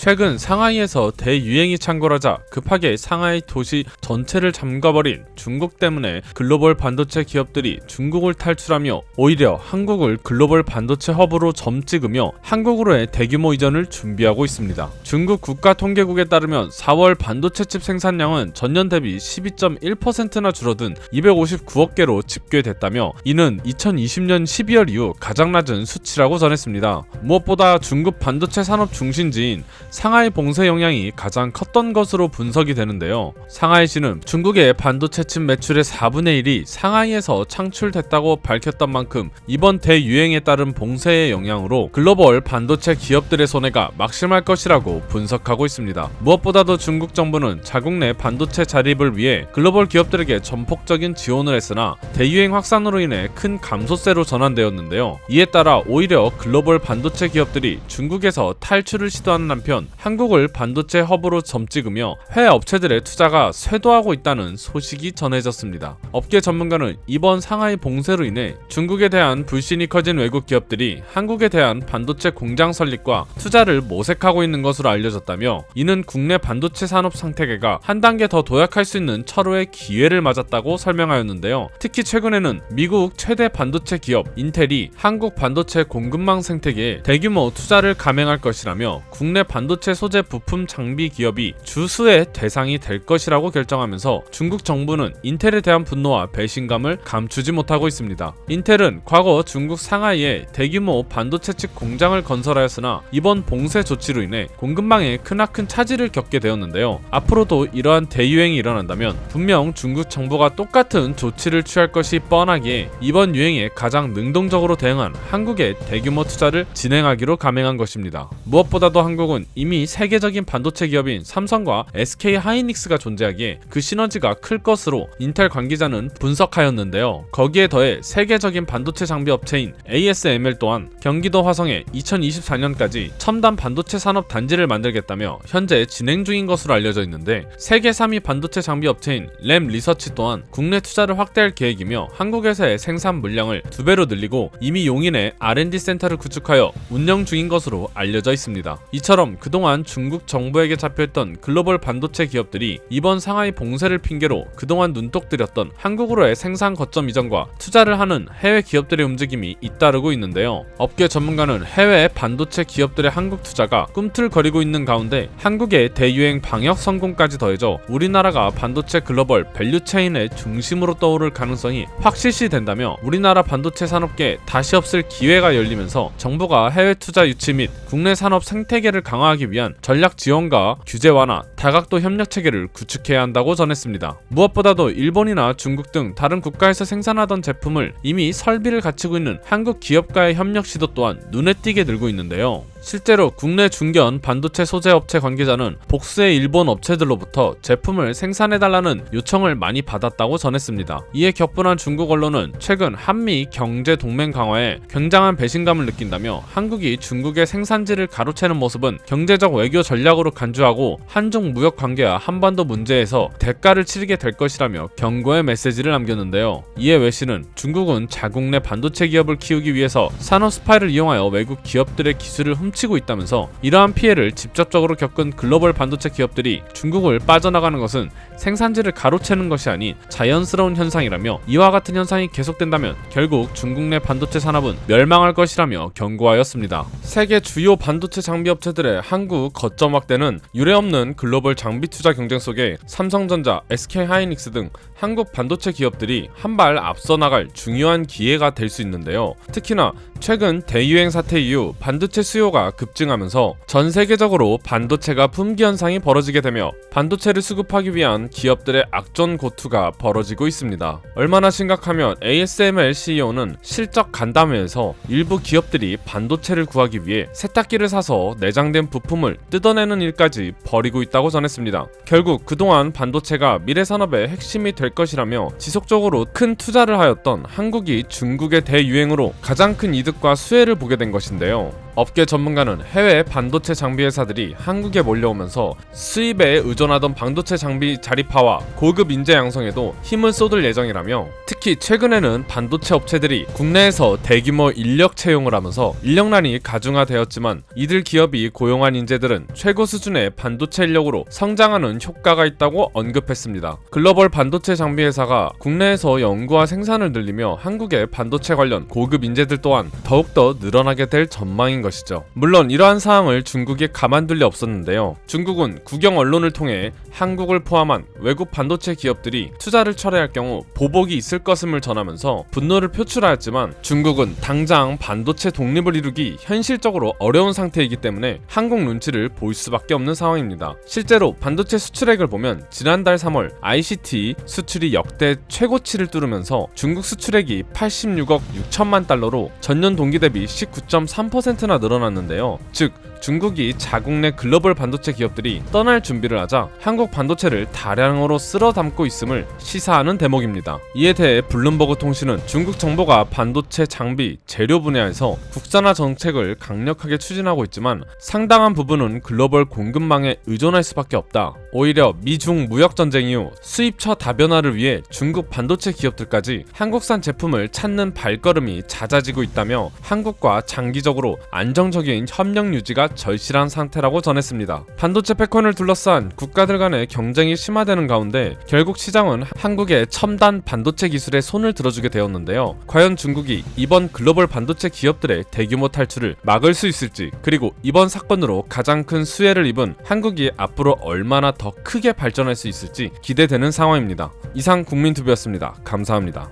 최근 상하이에서 대유행이 창궐하자 급하게 상하이 도시 전체를 잠가버린 중국 때문에 글로벌 반도체 기업들이 중국을 탈출하며 오히려 한국을 글로벌 반도체 허브로 점찍으며 한국으로의 대규모 이전을 준비하고 있습니다. 중국 국가통계국에 따르면 4월 반도체 칩 생산량은 전년 대비 12.1%나 줄어든 259억 개로 집계됐다며 이는 2020년 12월 이후 가장 낮은 수치라고 전했습니다. 무엇보다 중국 반도체 산업 중심지인 상하이 봉쇄 영향이 가장 컸던 것으로 분석이 되는데요. 상하이시는 중국의 반도체 칩 매출의 4분의 1이 상하이에서 창출됐다고 밝혔던 만큼 이번 대유행에 따른 봉쇄의 영향으로 글로벌 반도체 기업들의 손해가 막심할 것이라고 분석하고 있습니다. 무엇보다도 중국 정부는 자국 내 반도체 자립을 위해 글로벌 기업들에게 전폭적인 지원을 했으나 대유행 확산으로 인해 큰 감소세로 전환되었는데요. 이에 따라 오히려 글로벌 반도체 기업들이 중국에서 탈출을 시도하는 한편 한국을 반도체 허브로 점찍으며 해외 업체들의 투자가 쇄도하고 있다는 소식이 전해졌습니다. 업계 전문가는 이번 상하이 봉쇄로 인해 중국에 대한 불신이 커진 외국 기업들이 한국에 대한 반도체 공장 설립과 투자를 모색하고 있는 것으로 알려졌다며 이는 국내 반도체 산업 생태계가 한 단계 더 도약할 수 있는 철호의 기회를 맞았다고 설명하였는데요. 특히 최근에는 미국 최대 반도체 기업 인텔이 한국 반도체 공급망 생태계에 대규모 투자를 감행할 것이라며 국내 반도체 소재 부품 장비 기업이 주수의 대상이 될 것이라고 결정하면서 중국 정부는 인텔에 대한 분노와 배신감을 감추지 못하고 있습니다. 인텔은 과거 중국 상하이에 대규모 반도체 칩 공장을 건설하였으나 이번 봉쇄 조치로 인해 공급망에 크나큰 차질을 겪게 되었는데요. 앞으로도 이러한 대유행이 일어난다면 분명 중국 정부가 똑같은 조치를 취할 것이 뻔하기에 이번 유행에 가장 능동적으로 대응한 한국의 대규모 투자를 진행하기로 감행한 것입니다. 무엇보다도 한국은 이미 세계적인 반도체 기업인 삼성과 SK 하이닉스가 존재하기에 그 시너지가 클 것으로 인텔 관계자는 분석하였는데요. 거기에 더해 세계적인 반도체 장비 업체인 ASML 또한 경기도 화성에 2024년까지 첨단 반도체 산업 단지를 만들겠다며 현재 진행 중인 것으로 알려져 있는데 세계 3위 반도체 장비 업체인 램 리서치 또한 국내 투자를 확대할 계획이며 한국에서의 생산 물량을 2배로 늘리고 이미 용인에 R&D 센터를 구축하여 운영 중인 것으로 알려져 있습니다. 이처럼 그동안 중국 정부에게 잡혀있던 글로벌 반도체 기업들이 이번 상하이 봉쇄를 핑계로 그동안 눈독 들였던 한국으로의 생산 거점 이전과 투자를 하는 해외 기업들의 움직임이 잇따르고 있는데요. 업계 전문가는 해외 반도체 기업들의 한국 투자가 꿈틀거리고 있는 가운데 한국의 대유행 방역 성공까지 더해져 우리나라가 반도체 글로벌 밸류체인의 중심으로 떠오를 가능성이 확실시된다며 우리나라 반도체 산업계에 다시 없을 기회가 열리면서 정부가 해외 투자 유치 및 국내 산업 생태계를 강화하기 위한 전략 지원과 규제 완화, 다각도 협력 체계를 구축해야 한다고 전했습니다. 무엇보다도 일본이나 중국 등 다른 국가에서 생산하던 제품을 이미 설비를 갖추고 있는 한국 기업과의 협력 시도 또한 눈에 띄게 늘고 있는데요. 실제로 국내 중견 반도체 소재 업체 관계자는 복수의 일본 업체들로부터 제품을 생산해달라는 요청을 많이 받았다고 전했습니다. 이에 격분한 중국 언론은 최근 한미 경제 동맹 강화에 굉장한 배신감을 느낀다며 한국이 중국의 생산지를 가로채는 모습은 경제적 외교 전략으로 간주하고 한중 무역 관계와 한반도 문제에서 대가를 치르게 될 것이라며 경고의 메시지를 남겼는데요. 이에 외신은 중국은 자국 내 반도체 기업을 키우기 위해서 산업 스파이를 이용하여 외국 기업들의 기술을 훔치고 있다면서 이러한 피해를 직접적으로 겪은 글로벌 반도체 기업들이 중국을 빠져나가는 것은 생산지를 가로채는 것이 아닌 자연스러운 현상이라며 이와 같은 현상이 계속된다면 결국 중국 내 반도체 산업은 멸망할 것이라며 경고하였습니다. 세계 주요 반도체 장비 업체들의 한국 거점 확대는 유례없는 글로벌 장비 투자 경쟁 속에 삼성전자, SK 하이닉스 등 한국 반도체 기업들이 한 발 앞서 나갈 중요한 기회가 될 수 있는데요. 특히나 최근 대유행 사태 이후 반도체 수요가 급증하면서 전 세계적으로 반도체가 품귀 현상이 벌어지게 되며 반도체를 수급하기 위한 기업들의 악전고투가 벌어지고 있습니다. 얼마나 심각하면 ASML CEO는 실적 간담회에서 일부 기업들이 반도체를 구하기 위해 세탁기를 사서 내장된 부품을 뜯어내는 일까지 벌이고 있다고 전했습니다. 결국 그동안 반도체가 미래 산업의 핵심이 될 것이라며 지속적으로 큰 투자를 하였던 한국이 중국의 대유행으로 가장 큰 이득과 수혜를 보게 된 것인데요. 업계 전문가는 해외 반도체 장비 회사들이 한국에 몰려오면서 수입에 의존하던 반도체 장비 자립화와 고급 인재 양성에도 힘을 쏟을 예정이라며, 특히 최근에는 반도체 업체들이 국내에서 대규모 인력 채용을 하면서 인력난이 가중화되었지만 이들 기업이 고용한 인재들은 최고 수준의 반도체 인력으로 성장하는 효과가 있다고 언급했습니다. 글로벌 반도체 장비 회사가 국내에서 연구와 생산을 늘리며 한국의 반도체 관련 고급 인재들 또한 더욱더 늘어나게 될 전망인 것이죠. 물론 이러한 사항을 중국이 가만둘 리 없었는데요. 중국은 국영 언론을 통해 한국을 포함한 외국 반도체 기업들이 투자를 철회할 경우 보복이 있을 것임을 전하면서 분노를 표출하였지만, 중국은 당장 반도체 독립을 이루기 현실적으로 어려운 상태이기 때문에 한국 눈치를 볼 수밖에 없는 상황입니다. 실제로 반도체 수출액을 보면 지난달 3월 ICT 수출이 역대 최고치를 뚫으면서 중국 수출액이 86억 6천만 달러로 전년 동기 대비 19.3%나 늘어났는데요. 즉 중국이 자국 내 글로벌 반도체 기업들이 떠날 준비를 하자 한국 반도체를 다량으로 쓸어 담고 있음을 시사하는 대목입니다. 이에 대해 블룸버그 통신은 중국 정부가 반도체 장비, 재료 분야에서 국산화 정책을 강력하게 추진하고 있지만 상당한 부분은 글로벌 공급망에 의존할 수밖에 없다. 오히려 미중 무역 전쟁 이후 수입처 다변화를 위해 중국 반도체 기업들까지 한국산 제품을 찾는 발걸음이 잦아지고 있다며 한국과 장기적으로 안정적인 협력 유지가 절실한 상태라고 전했습니다. 반도체 패권을 둘러싼 국가들 간의 경쟁이 심화되는 가운데 결국 시장은 한국의 첨단 반도체 기술에 손을 들어주게 되었는데요. 과연 중국이 이번 글로벌 반도체 기업들의 대규모 탈출을 막을 수 있을지, 그리고 이번 사건으로 가장 큰 수혜를 입은 한국이 앞으로 얼마나 더 크게 발전할 수 있을지 기대되는 상황입니다. 이상 국민투비였습니다. 감사합니다.